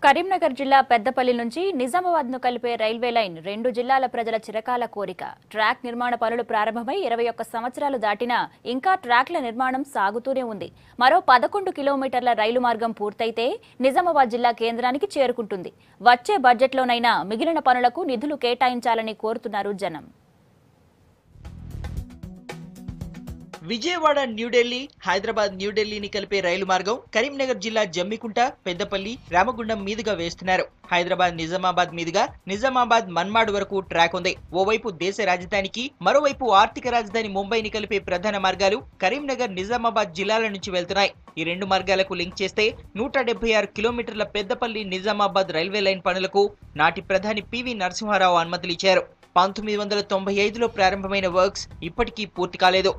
కరీంనగర్ జిల్లా పెద్దపల్లి నుంచి నిజామాబాద్ను కలిపే రైల్వే లైన్ రెండు జిల్లాల ప్రజల చిరకాల కోరిక. ట్రాక్ నిర్మాణ పనులు ప్రారంభమై 21 సంవత్సరాలు దాటినా ఇంకా ట్రాక్ల నిర్మాణం సాగుతూనే ఉంది. మరో 11 కిలోమీటర్ల రైలు మార్గం పూర్తయితే నిజామాబాద్ జిల్లా కేంద్రానికి చేరుకుంటుంది. వచ్చే బడ్జెట్లోనైనా మిగిలిన పనులకు నిధులు కేటాయించాలని కోరుతున్నారు జనం. విజయవాడ న్యూఢిల్లీ, హైదరాబాద్ న్యూఢిల్లీని కలిపే రైలు మార్గం కరీంనగర్ జిల్లా జమ్మికుంట, పెద్దపల్లి, రామగుండం మీదుగా వేస్తున్నారు. హైదరాబాద్ నిజామాబాద్ మీదుగా నిజామాబాద్ మన్మాడ్ వరకు ట్రాక్ ఉంది. ఓవైపు దేశ రాజధానికి, మరోవైపు ఆర్థిక రాజధాని ముంబైని కలిపే ప్రధాన మార్గాలు కరీంనగర్, నిజామాబాద్ జిల్లాల నుంచి వెళ్తున్నాయి. ఈ రెండు మార్గాలకు లింక్ చేస్తే 176 కిలోమీటర్ల పెద్దపల్లి నిజామాబాద్ రైల్వే లైన్ పనులకు నాటి ప్రధాని పివి నరసింహారావు అనుమతులిచ్చారు. 1995లో ప్రారంభమైన వర్క్స్ ఇప్పటికీ పూర్తి కాలేదు.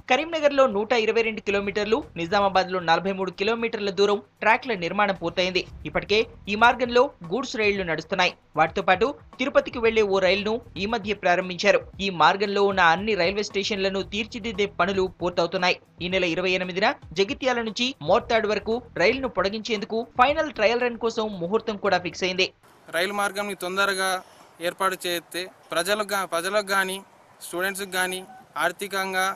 కరీంనగర్లో 122 కిలోమీటర్లు, నిజామాబాద్లో 43 కిలోమీటర్ల దూరం ట్రాక్ల నిర్మాణం పూర్తయింది. ఇప్పటికే ఈ మార్గంలో గూడ్స్ రైళ్లు నడుస్తున్నాయి. వాటితో పాటు తిరుపతికి వెళ్లే ఓ రైలును ఈ మధ్య ప్రారంభించారు. ఈ మార్గంలో ఉన్న అన్ని రైల్వే స్టేషన్లను తీర్చిదిద్దే పనులు పూర్తవుతున్నాయి. ఈ నెల 28న జగిత్యాల నుంచి మోర్తాడ్ వరకు రైలును పొడిగించేందుకు ఫైనల్ ట్రయల్ రన్ కోసం ముహూర్తం కూడా ఫిక్స్ అయింది. రైలు మార్గం తొందరగా ఏర్పాటు చేస్తే ప్రజలకు కానీ స్టూడెంట్స్కి కానీ ఆర్థికంగా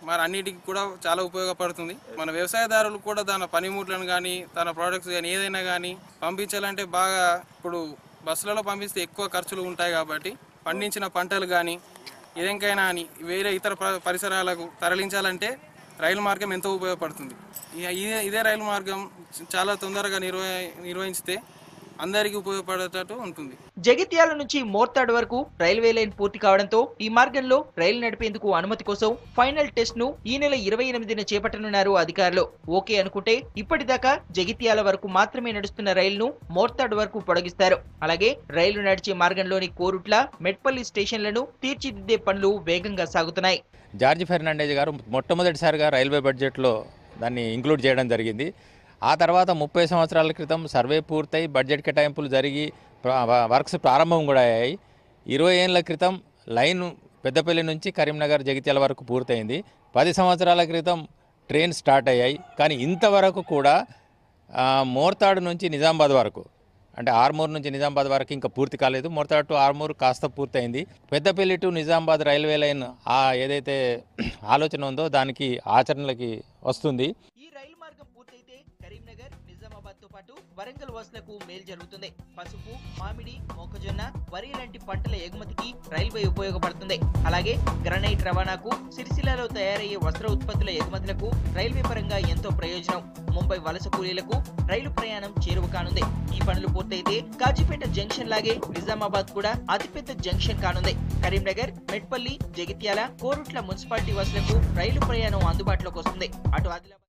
మరి అన్నిటికి కూడా చాలా ఉపయోగపడుతుంది. మన వ్యవసాయదారులు కూడా తన పనిముట్లను కానీ తన ప్రోడక్ట్స్ కానీ ఏదైనా కానీ పంపించాలంటే బాగా ఇప్పుడు బస్సులలో పంపిస్తే ఎక్కువ ఖర్చులు ఉంటాయి కాబట్టి పండించిన పంటలు కానీ ఏదైనా అని వేరే ఇతర పరిసరాలకు తరలించాలంటే రైలు మార్గం ఎంతో ఉపయోగపడుతుంది. ఇదే రైలు మార్గం చాలా తొందరగా నిర్వహిస్తే అందరికీ ఉపయోగపడేటట్టు ఉంటుంది. జగిత్యాల నుంచి మోర్తాడ్ వరకు రైల్వే లైన్ పూర్తి కావడంతో ఈ మార్గంలో రైలు నడిపేందుకు అనుమతి కోసం ఫైనల్ టెస్ట్ ను ఈ నెల 28న చేపట్టనున్నారు అధికారులు. ఓకే అనుకుంటే ఇప్పటిదాకా జగిత్యాల వరకు మాత్రమే నడుస్తున్న రైలును మోర్తాడ్ వరకు పొడిగిస్తారు. అలాగే రైలు నడిచే మార్గంలోని కోరుట్ల, మెట్పల్లి స్టేషన్లను తీర్చిదిద్దే పనులు వేగంగా సాగుతున్నాయి. జార్జ్ ఫెర్నాండెజ్ గారు మొట్టమొదటిసారిగా రైల్వే బడ్జెట్లో దాన్ని ఇంక్లూడ్ చేయడం జరిగింది. ఆ తర్వాత 30 సంవత్సరాల క్రితం సర్వే పూర్తయి బడ్జెట్ కేటాయింపులు జరిగి వర్క్స్ ప్రారంభం కూడా అయ్యాయి. 20 ఏళ్ల క్రితం లైన్ పెద్దపల్లి నుంచి కరీంనగర్, జగిత్యాల వరకు పూర్తయింది. 10 సంవత్సరాల క్రితం ట్రైన్ స్టార్ట్ అయ్యాయి. కానీ ఇంతవరకు కూడా మోర్తాడు నుంచి నిజామాబాద్ వరకు, అంటే ఆర్మూర్ నుంచి నిజామాబాద్ వరకు ఇంకా పూర్తి కాలేదు. మోర్తాడు టు ఆర్మూర్ కాస్త పూర్తయింది. Peddapalli to Nizamabad railway line ఏదైతే ఆలోచన ఉందో దానికి ఆచరణలోకి వస్తుంది. కరీంనగర్, నిజామాబాద్ తో పాటు వరంగల్ వాసులకు మేలు జరుగుతుంది. పసుపు, మామిడి, మొక్కజొన్న, వరి లాంటి పంటల ఎగుమతికి రైల్వే ఉపయోగపడుతుంది. అలాగే గ్రనైట్ రవాణాకు, సిరిసిల్లలో తయారయ్యే వస్త్ర ఉత్పత్తుల ఎగుమతులకు రైల్వే పరంగా ఎంతో ప్రయోజనం. ముంబై వలస కూలీలకు రైలు ప్రయాణం చేరువ కానుంది. ఈ పనులు పూర్తయితే కాజీపేట జంక్షన్ లాగే నిజామాబాద్ కూడా అతిపెద్ద జంక్షన్ కానుంది. కరీంనగర్, మెట్పల్లి, జగిత్యాల, కోరుట్ల మున్సిపాలిటీ వాసులకు రైలు ప్రయాణం అందుబాటులోకి వస్తుంది. అటు ఆదిలాబాద్